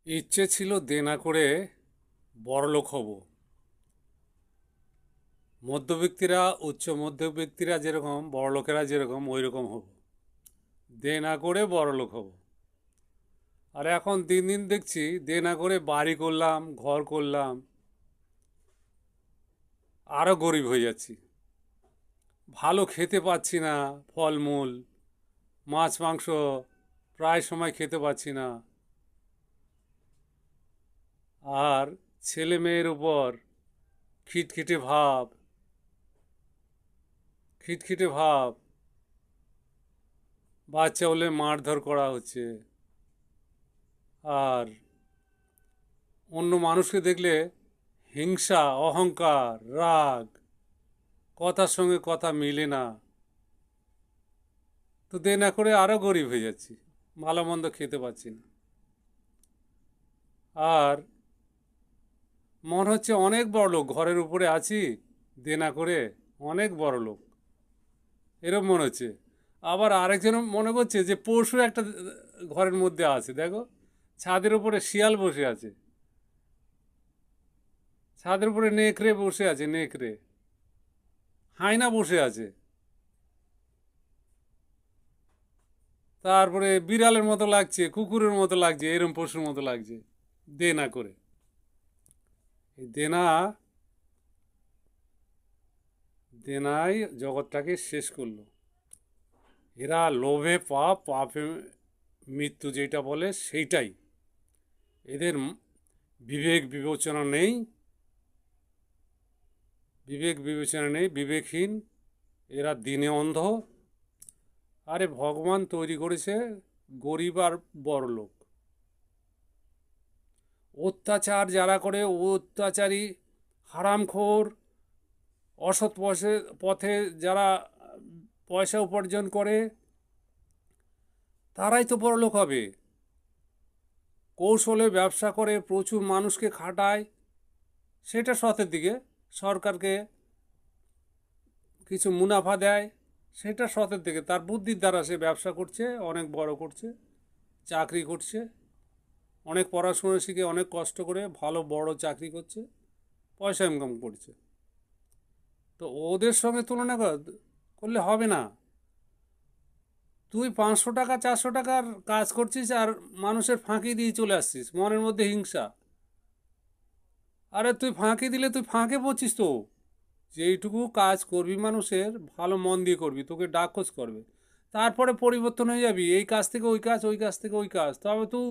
ইচ্ছে ছিল দেনা করে বড়লোক হব। মধ্যবিত্তিরা, উচ্চ মধ্যবিত্তিরা যেরকম, বড়লোকেরা যেরকম, ওই রকম হব। দেনা করে বড়লোক হব। আর এখন দিন দিন দেখছি দেনা করে বাড়ি করলাম, ঘর করলাম, আরও গরিব হয়ে যাচ্ছি। ভালো খেতে পাচ্ছি না, ফলমূল, মাছ মাংস প্রায় সময় খেতে পাচ্ছি না। আর ছেলে মেয়ের উপর খিটখিটে ভাব, খিটখিটে ভাব, বাচ্চা হলে মারধর করা হচ্ছে। আর অন্য মানুষকে দেখলে হিংসা, অহংকার, রাগ, কথার সঙ্গে কথা মিলে না। তো দেনা করে আরও গরিব হয়ে যাচ্ছি, ভালো মন্দ খেতে পাচ্ছি না। আর মনে হচ্ছে অনেক বড় লোক, ঘরের উপরে আছি দেনা করে, অনেক বড় লোক এরকম মনে হচ্ছে। আবার আরেকজন মনে করছে যে পশু একটা ঘরের মধ্যে আছে। দেখো, ছাদের উপরে শিয়াল বসে আছে, ছাদের উপরে নেকড়ে বসে আছে, নেকড়ে, হায়না বসে আছে, তারপরে বিড়ালের মতো লাগছে, কুকুরের মতো লাগছে, এরম পশুর মতো লাগছে দেনা করে। এই দেনা, দেনাই জগৎটাকে শেষ করলো। এরা লোভে পাপ, পাপে মৃত্যু যেটা বলে সেইটাই। এদের বিবেক বিবেচনা নেই, বিবেক বিবেচনা নেই, বিবেকহীন। এরা দিনে অন্ধ। আরে ভগবান তৈরি করেছে গরিব আর বড়লোক। অত্যাচার যারা করে, অত্যাচারী, হারামখোর, অসৎ পথে যারা পয়সা উপার্জন করে, তারাই তো বড়লোক হবে। কৌশলে ব্যবসা করে, প্রচুর মানুষকে খাটায়, সেটা সতের দিকে। সরকারকে কিছু মুনাফা দেয়, সেটা সতের দিকে। তার বুদ্ধির দ্বারা সে ব্যবসা করছে, অনেক বড় করছে, চাকরি করছে, অনেক পড়াশোনা শিখে অনেক কষ্ট করে ভালো বড় চাকরি করছে, পয়সা ইনকাম করছে। তো ওদের সঙ্গে তুলনা করলে হবে না। তুই 500 টাকা 400 টাকার কাজ করছিস আর মানুষের ফাঁকি দিয়ে চলে আসছিস, মনের মধ্যে হিংসা। আরে তুই ফাঁকি দিলে তুই ফাঁকে পড়ছিস তো। যেইটুকু কাজ করবি মানুষের, ভালো মন দিয়ে করবি, তোকে ডাকখোঁজ করবে, তারপরে পরিবর্তন হয়ে যাবি। এই কাজ থেকে ওই কাজ, ওই কাজ থেকে ওই কাজ, তবে তুই